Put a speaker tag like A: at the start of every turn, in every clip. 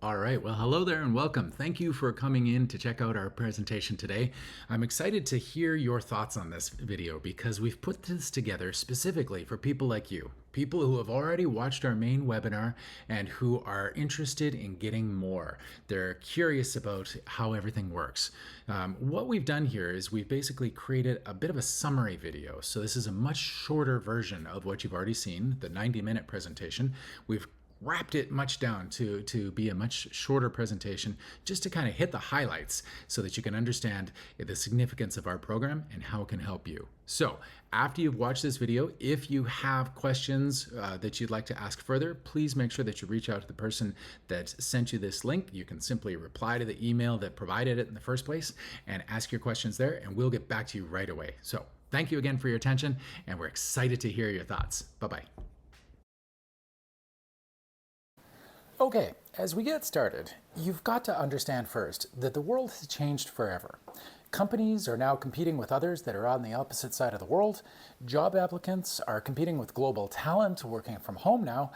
A: All right, well, hello there and welcome. Thank you for coming in to check out our presentation today. I'm excited to hear your thoughts on this video because we've put this together specifically for people like you, people who have already watched our main webinar and who are interested in getting more. They're curious about how everything works. What we've done here is we've basically created a bit of a summary video. So this is a much shorter version of what you've already seen, the 90-minute presentation. We've wrapped it much down to be a much shorter presentation, just to kind of hit the highlights so that you can understand the significance of our program and how it can help you. So after you've watched this video, if you have questions that you'd like to ask further, please make sure that you reach out to the person that sent you this link. You can simply reply to the email that provided it in the first place and ask your questions there, and we'll get back to you right away. So thank you again for your attention, and we're excited to hear your thoughts. Bye-bye. Okay, as we get started, you've got to understand first that the world has changed forever. Companies are now competing with others that are on the opposite side of the world. Job applicants are competing with global talent working from home now.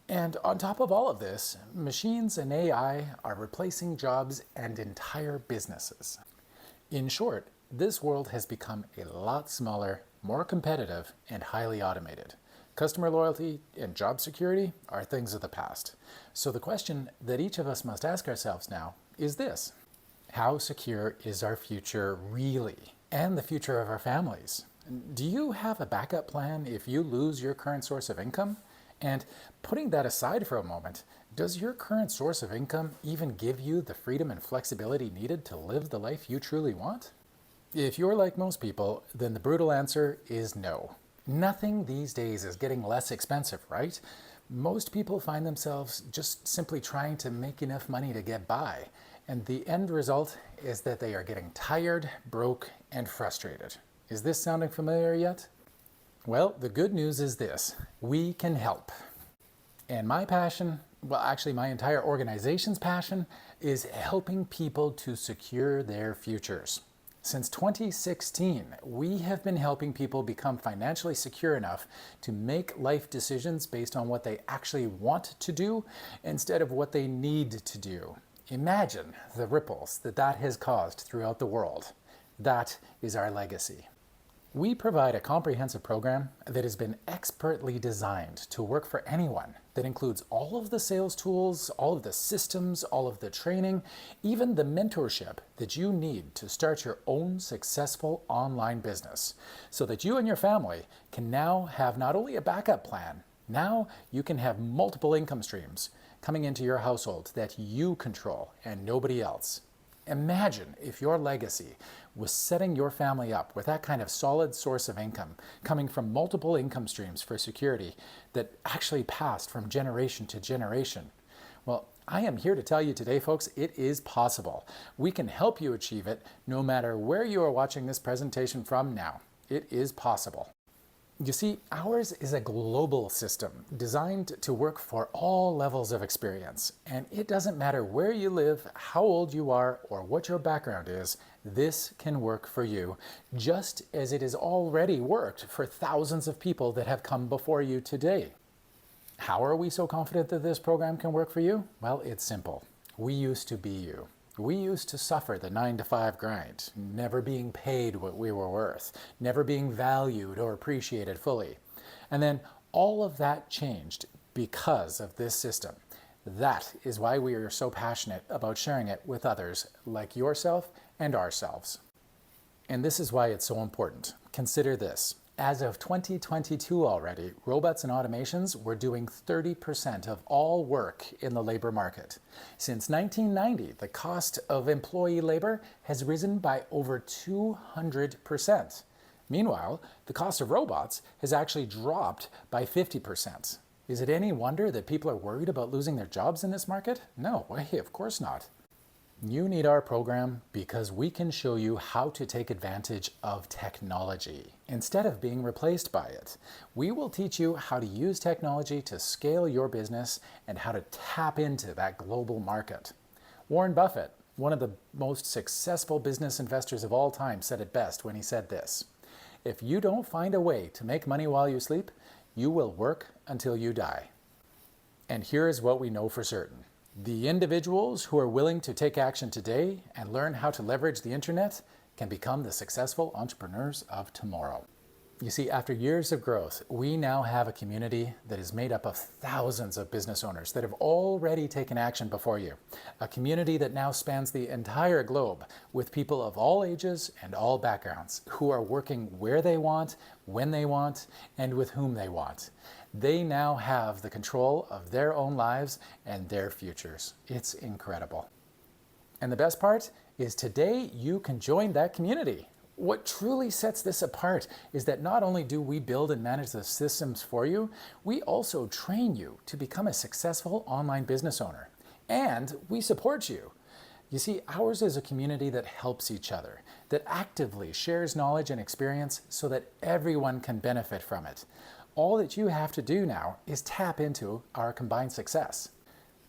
A: And on top of all of this, machines and AI are replacing jobs and entire businesses. In short, this world has become a lot smaller, more competitive, and highly automated. Customer loyalty and job security are things of the past. So the question that each of us must ask ourselves now is this: how secure is our future really? And the future of our families? Do you have a backup plan if you lose your current source of income? And putting that aside for a moment, does your current source of income even give you the freedom and flexibility needed to live the life you truly want? If you're like most people, then the brutal answer is no. Nothing these days is getting less expensive, right? Most people find themselves just simply trying to make enough money to get by. And the end result is that they are getting tired, broke, and frustrated. Is this sounding familiar yet? Well, the good news is this: we can help. And my passion, well, actually my entire organization's passion, is helping people to secure their futures. Since 2016, we have been helping people become financially secure enough to make life decisions based on what they actually want to do instead of what they need to do. Imagine the ripples that has caused throughout the world. That is our legacy. We provide a comprehensive program that has been expertly designed to work for anyone, that includes all of the sales tools, all of the systems, all of the training, even the mentorship that you need to start your own successful online business, so that you and your family can now have not only a backup plan, now you can have multiple income streams coming into your household that you control and nobody else. Imagine if your legacy was setting your family up with that kind of solid source of income coming from multiple income streams for security that actually passed from generation to generation. Well, I am here to tell you today, folks, it is possible. We can help you achieve it no matter where you are watching this presentation from now. It is possible. You see, ours is a global system designed to work for all levels of experience. And it doesn't matter where you live, how old you are, or what your background is, this can work for you, just as it has already worked for thousands of people that have come before you today. How are we so confident that this program can work for you? Well, it's simple. We used to be you. We used to suffer the 9-to-5 grind, never being paid what we were worth, never being valued or appreciated fully. And then all of that changed because of this system. That is why we are so passionate about sharing it with others like yourself and ourselves. And this is why it's so important. Consider this. As of 2022 already, robots and automations were doing 30% of all work in the labor market. Since 1990, the cost of employee labor has risen by over 200%. Meanwhile, the cost of robots has actually dropped by 50%. Is it any wonder that people are worried about losing their jobs in this market? No way, of course not. You need our program because we can show you how to take advantage of technology instead of being replaced by it. We will teach you how to use technology to scale your business and how to tap into that global market. Warren Buffett, one of the most successful business investors of all time, said it best when he said this: "If you don't find a way to make money while you sleep, you will work until you die." And here is what we know for certain. The individuals who are willing to take action today and learn how to leverage the internet can become the successful entrepreneurs of tomorrow. You see, after years of growth, we now have a community that is made up of thousands of business owners that have already taken action before you. A community that now spans the entire globe with people of all ages and all backgrounds who are working where they want, when they want, and with whom they want. They now have the control of their own lives and their futures. It's incredible. And the best part is today you can join that community. What truly sets this apart is that not only do we build and manage the systems for you, we also train you to become a successful online business owner. And we support you. You see, ours is a community that helps each other, that actively shares knowledge and experience so that everyone can benefit from it. All that you have to do now is tap into our combined success.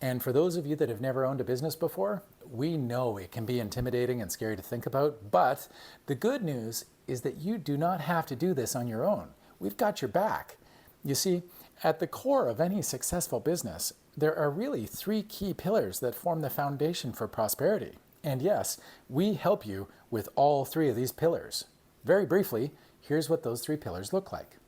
A: And for those of you that have never owned a business before, we know it can be intimidating and scary to think about, but the good news is that you do not have to do this on your own. We've got your back. You see, at the core of any successful business, there are really 3 key pillars that form the foundation for prosperity. And yes, we help you with all 3 of these pillars. Very briefly, here's what those 3 pillars look like.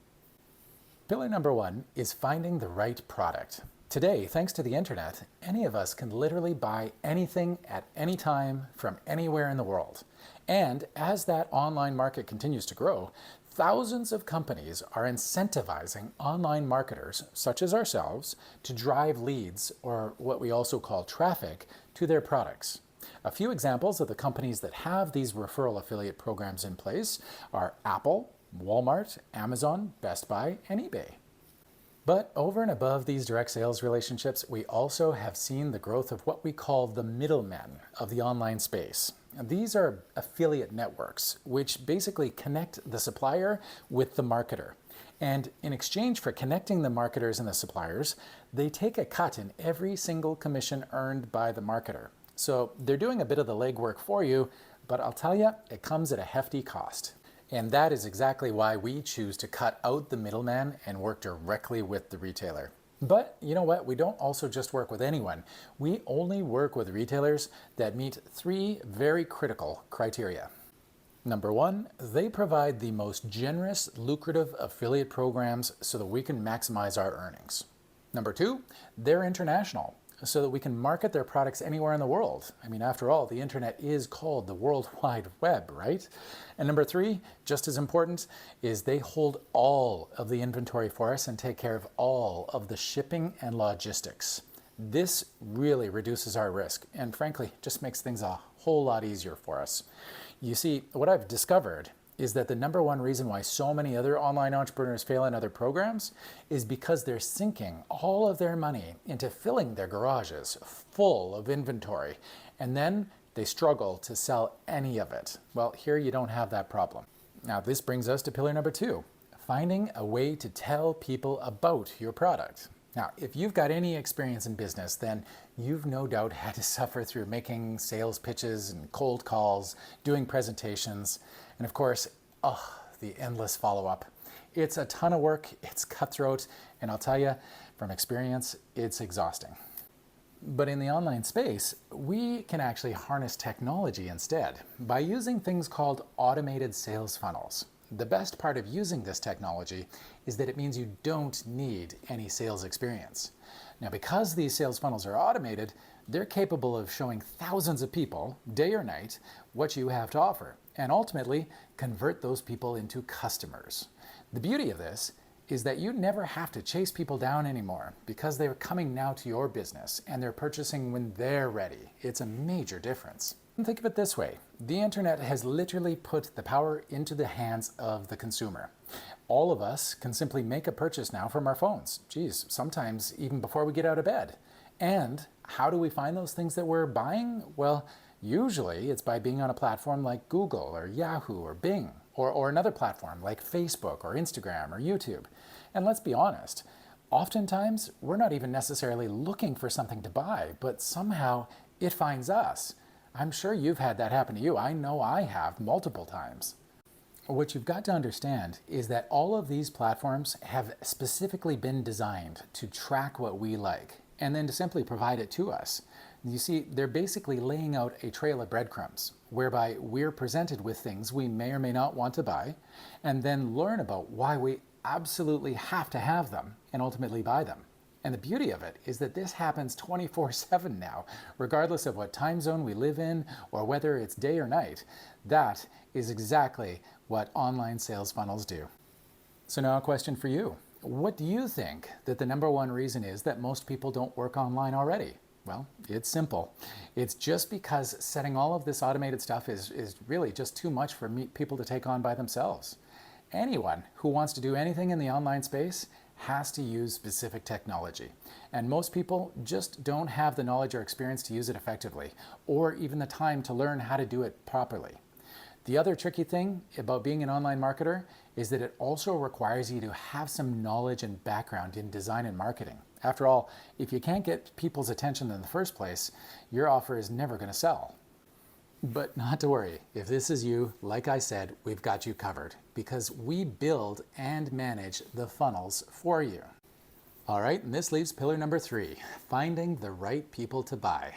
A: Pillar number 1 is finding the right product. Today, thanks to the internet, any of us can literally buy anything at any time from anywhere in the world. And as that online market continues to grow, thousands of companies are incentivizing online marketers, such as ourselves, to drive leads, or what we also call traffic, to their products. A few examples of the companies that have these referral affiliate programs in place are Apple, Walmart, Amazon, Best Buy, and eBay. But over and above these direct sales relationships, we also have seen the growth of what we call the middlemen of the online space. These are affiliate networks, which basically connect the supplier with the marketer. And in exchange for connecting the marketers and the suppliers, they take a cut in every single commission earned by the marketer. So they're doing a bit of the legwork for you, but I'll tell you, it comes at a hefty cost. And that is exactly why we choose to cut out the middleman and work directly with the retailer. But you know what? We don't also just work with anyone. We only work with retailers that meet 3 very critical criteria. Number 1, they provide the most generous, lucrative affiliate programs so that we can maximize our earnings. Number 2, they're international, so that we can market their products anywhere in the world. I mean, after all, the internet is called the World Wide Web, right? And number 3, just as important, is they hold all of the inventory for us and take care of all of the shipping and logistics. This really reduces our risk and frankly, just makes things a whole lot easier for us. You see, what I've discovered is that the number 1 reason why so many other online entrepreneurs fail in other programs is because they're sinking all of their money into filling their garages full of inventory, and then they struggle to sell any of it. Well, here you don't have that problem. Now, this brings us to pillar number 2, finding a way to tell people about your product. Now, if you've got any experience in business, then you've no doubt had to suffer through making sales pitches and cold calls, doing presentations, and of course, the endless follow-up. It's a ton of work, it's cutthroat, and I'll tell you, from experience, it's exhausting. But in the online space, we can actually harness technology instead by using things called automated sales funnels. The best part of using this technology is that it means you don't need any sales experience. Now, because these sales funnels are automated, they're capable of showing thousands of people, day or night, what you have to offer, and ultimately convert those people into customers. The beauty of this is that you never have to chase people down anymore because they're coming now to your business and they're purchasing when they're ready. It's a major difference. And think of it this way. The internet has literally put the power into the hands of the consumer. All of us can simply make a purchase now from our phones. Geez, sometimes even before we get out of bed. And how do we find those things that we're buying? Well, usually it's by being on a platform like Google or Yahoo or Bing, or another platform like Facebook or Instagram or YouTube. And let's be honest, oftentimes we're not even necessarily looking for something to buy, but somehow it finds us. I'm sure you've had that happen to you. I know I have multiple times. What you've got to understand is that all of these platforms have specifically been designed to track what we like. and then to simply provide it to us. You see, they're basically laying out a trail of breadcrumbs, whereby we're presented with things we may or may not want to buy, and then learn about why we absolutely have to have them and ultimately buy them. And the beauty of it is that this happens 24/7 now, regardless of what time zone we live in or whether it's day or night. That is exactly what online sales funnels do. So now a question for you. What do you think that the number one reason is that most people don't work online already? Well, it's simple. It's just because setting all of this automated stuff is really just too much for people to take on by themselves. Anyone who wants to do anything in the online space has to use specific technology. And most people just don't have the knowledge or experience to use it effectively, or even the time to learn how to do it properly. The other tricky thing about being an online marketer is that it also requires you to have some knowledge and background in design and marketing. After all, if you can't get people's attention in the first place, your offer is never going to sell. But not to worry, if this is you, like I said, we've got you covered because we build and manage the funnels for you. All right, and this leaves pillar number 3, finding the right people to buy.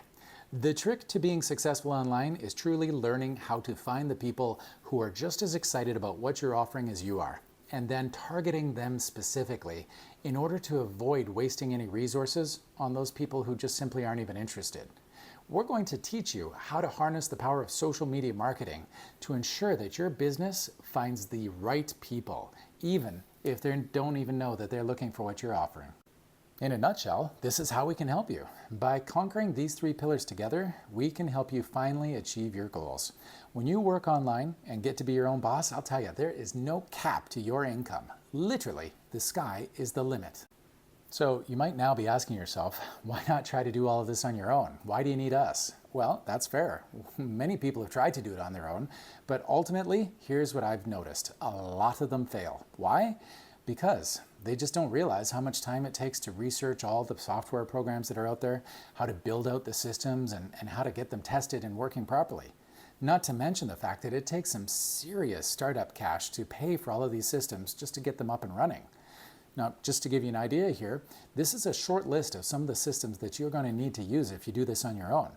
A: The trick to being successful online is truly learning how to find the people who are just as excited about what you're offering as you are, and then targeting them specifically in order to avoid wasting any resources on those people who just simply aren't even interested. We're going to teach you how to harness the power of social media marketing to ensure that your business finds the right people, even if they don't even know that they're looking for what you're offering. In a nutshell, this is how we can help you. By conquering these 3 pillars together, we can help you finally achieve your goals. When you work online and get to be your own boss, I'll tell you, there is no cap to your income. Literally, the sky is the limit. So you might now be asking yourself, why not try to do all of this on your own? Why do you need us? Well, that's fair. Many people have tried to do it on their own, but ultimately, here's what I've noticed. A lot of them fail. Why? Because they just don't realize how much time it takes to research all the software programs that are out there, how to build out the systems, and how to get them tested and working properly. Not to mention the fact that it takes some serious startup cash to pay for all of these systems just to get them up and running. Now, just to give you an idea here, this is a short list of some of the systems that you're going to need to use if you do this on your own.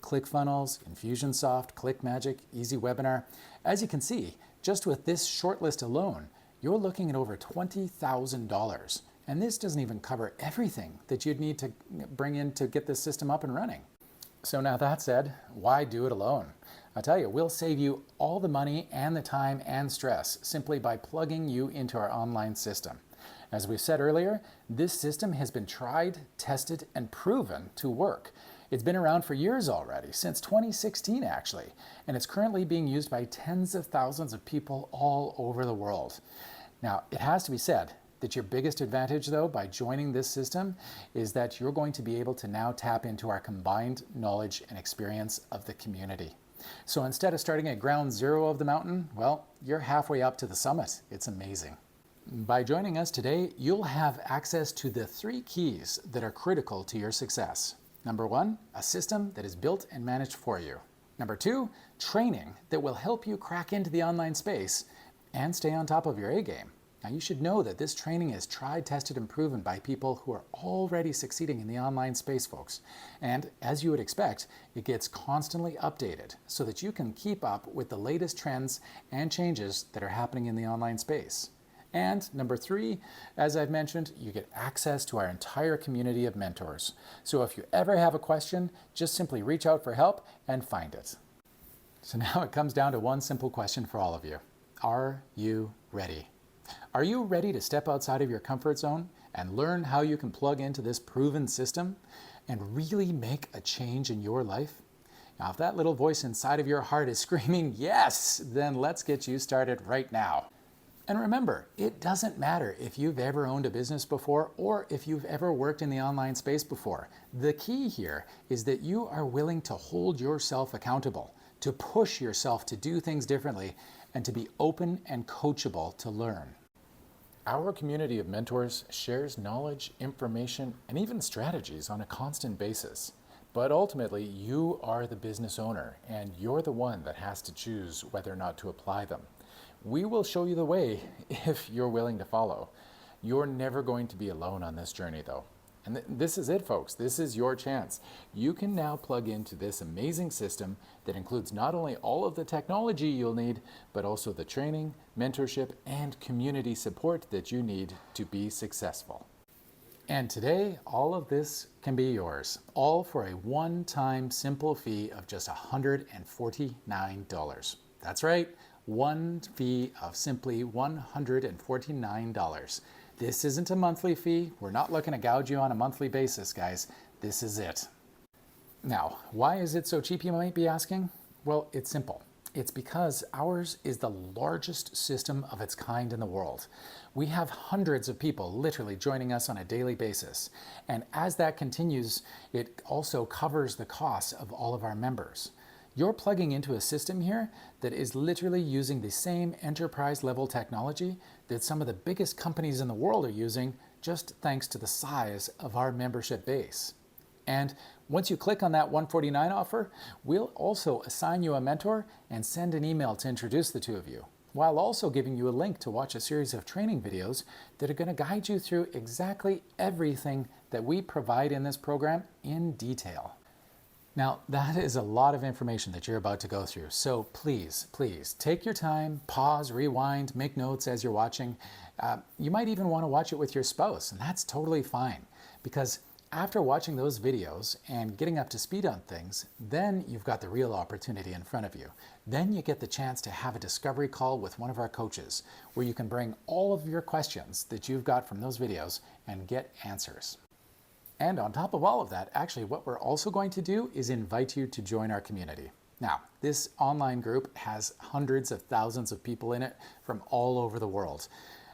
A: ClickFunnels, Infusionsoft, ClickMagick, EasyWebinar. As you can see, just with this short list alone, you're looking at over $20,000. And this doesn't even cover everything that you'd need to bring in to get this system up and running. So now that said, why do it alone? I tell you, we'll save you all the money and the time and stress simply by plugging you into our online system. As we said earlier, this system has been tried, tested, and proven to work. It's been around for years already, since 2016 actually, and it's currently being used by tens of thousands of people all over the world. Now, it has to be said that your biggest advantage though by joining this system is that you're going to be able to now tap into our combined knowledge and experience of the community. So instead of starting at ground zero of the mountain, well, you're halfway up to the summit. It's amazing. By joining us today, you'll have access to the 3 keys that are critical to your success. Number 1, a system that is built and managed for you. Number 2, training that will help you crack into the online space and stay on top of your A game. Now you should know that this training is tried, tested, and proven by people who are already succeeding in the online space, folks. And as you would expect, it gets constantly updated so that you can keep up with the latest trends and changes that are happening in the online space. And number 3, as I've mentioned, you get access to our entire community of mentors. So if you ever have a question, just simply reach out for help and find it. So now it comes down to one simple question for all of you. Are you ready? Are you ready to step outside of your comfort zone and learn how you can plug into this proven system and really make a change in your life? Now, if that little voice inside of your heart is screaming yes, then let's get you started right now. And remember, it doesn't matter if you've ever owned a business before or if you've ever worked in the online space before. The key here is that you are willing to hold yourself accountable, to push yourself to do things differently, and to be open and coachable to learn. Our community of mentors shares knowledge, information, and even strategies on a constant basis. But ultimately, you are the business owner, and you're the one that has to choose whether or not to apply them. We will show you the way if you're willing to follow. You're never going to be alone on this journey though. And this is it, folks. This is your chance. You can now plug into this amazing system that includes not only all of the technology you'll need, but also the training, mentorship, and community support that you need to be successful. And today, all of this can be yours, all for a one-time simple fee of just $149. That's right, one fee of simply $149. This isn't a monthly fee. We're not looking to gouge you on a monthly basis, guys. This is it. Now, why is it so cheap, you might be asking? Well, it's simple. It's because ours is the largest system of its kind in the world. We have hundreds of people literally joining us on a daily basis. And as that continues, it also covers the costs of all of our members. You're plugging into a system here that is literally using the same enterprise level technology that some of the biggest companies in the world are using, just thanks to the size of our membership base. And once you click on that $149 offer, we'll also assign you a mentor and send an email to introduce the two of you, while also giving you a link to watch a series of training videos that are going to guide you through exactly everything that we provide in this program in detail. Now, that is a lot of information that you're about to go through, so please take your time, pause, rewind, make notes as you're watching. You might even want to watch it with your spouse, and that's totally fine, because after watching those videos and getting up to speed on things, then you've got the real opportunity in front of you. Then you get the chance to have a discovery call with one of our coaches, where you can bring all of your questions that you've got from those videos and get answers. And on top of all of that, actually what we're also going to do is invite you to join our community. Now, this online group has hundreds of thousands of people in it from all over the world.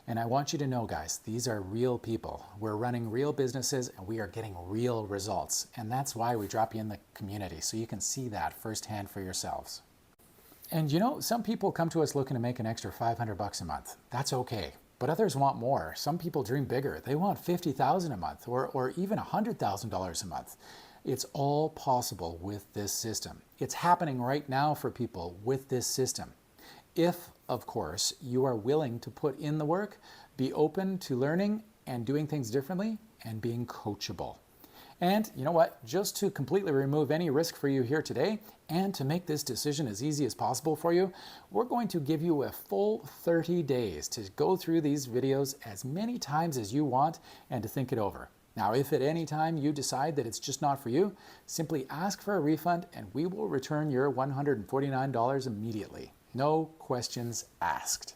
A: And I want you to know, guys, these are real people. We're running real businesses and we are getting real results. And that's why we drop you in the community, so you can see that firsthand for yourselves. And you know, some people come to us looking to make an extra $500 a month. That's okay. But others want more. Some people dream bigger. They want $50,000 a month or even $100,000 a month. It's all possible with this system. It's happening right now for people with this system. If, of course, you are willing to put in the work, be open to learning and doing things differently, and being coachable. And you know what? Just to completely remove any risk for you here today, and to make this decision as easy as possible for you, we're going to give you a full 30 days to go through these videos as many times as you want and to think it over. Now, if at any time you decide that it's just not for you, simply ask for a refund and we will return your $149 immediately. No questions asked.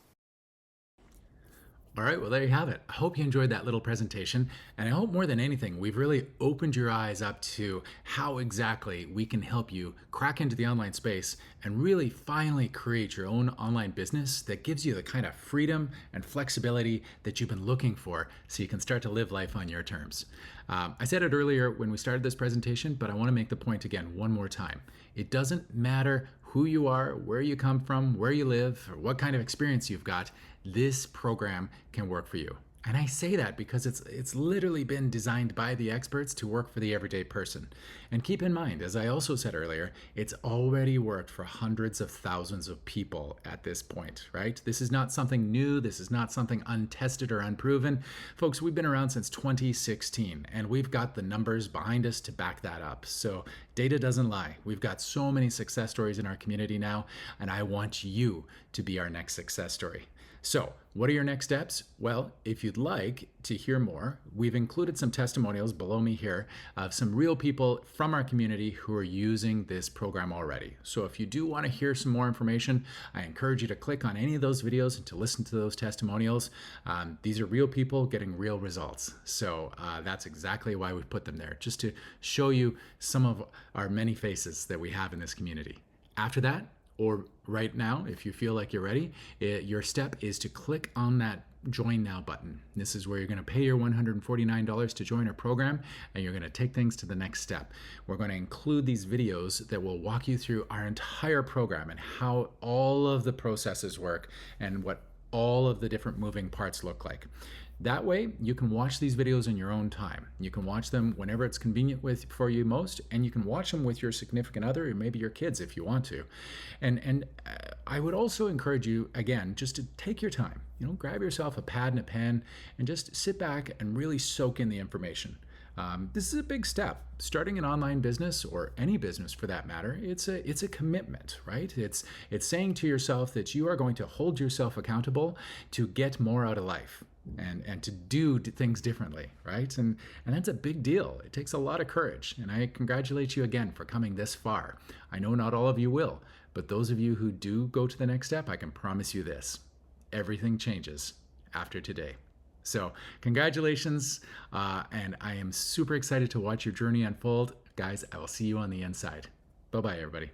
A: All right, well, there you have it. I hope you enjoyed that little presentation, and I hope more than anything, we've really opened your eyes up to how exactly we can help you crack into the online space and really finally create your own online business that gives you the kind of freedom and flexibility that you've been looking for, so you can start to live life on your terms. I said it earlier when we started this presentation, but I want to make the point again one more time. It doesn't matter who you are, where you come from, where you live, or what kind of experience you've got. This program can work for you. And I say that because it's literally been designed by the experts to work for the everyday person. And keep in mind, as I also said earlier, it's already worked for hundreds of thousands of people at this point, right? This is not something new. This is not something untested or unproven. Folks, we've been around since 2016, and we've got the numbers behind us to back that up. So data doesn't lie. We've got so many success stories in our community now, and I want you to be our next success story. So what are your next steps? Well, if you'd like to hear more, we've included some testimonials below me here of some real people from our community who are using this program already. So if you do want to hear some more information, I encourage you to click on any of those videos and to listen to those testimonials. These are real people getting real results. So that's exactly why we put them there, just to show you some of our many faces that we have in this community. After that, or right now, if you feel like you're ready, your step is to click on that Join Now button. This is where you're going to pay your $149 to join our program, and you're going to take things to the next step. We're going to include these videos that will walk you through our entire program and how all of the processes work and what all of the different moving parts look like. That way, you can watch these videos in your own time. You can watch them whenever it's convenient for you most, and you can watch them with your significant other or maybe your kids if you want to. And I would also encourage you, again, just to take your time. Grab yourself a pad and a pen and just sit back and really soak in the information. This is a big step. Starting an online business, or any business for that matter, it's a commitment, right? It's saying to yourself that you are going to hold yourself accountable to get more out of life and to do things differently, right? And that's a big deal. It takes a lot of courage, and I congratulate you again for coming this far. I know not all of you will, but those of you who do go to the next step, I can promise you this: everything changes after today. So congratulations, and I am super excited to watch your journey unfold. Guys, I will see you on the inside. Bye-bye, everybody.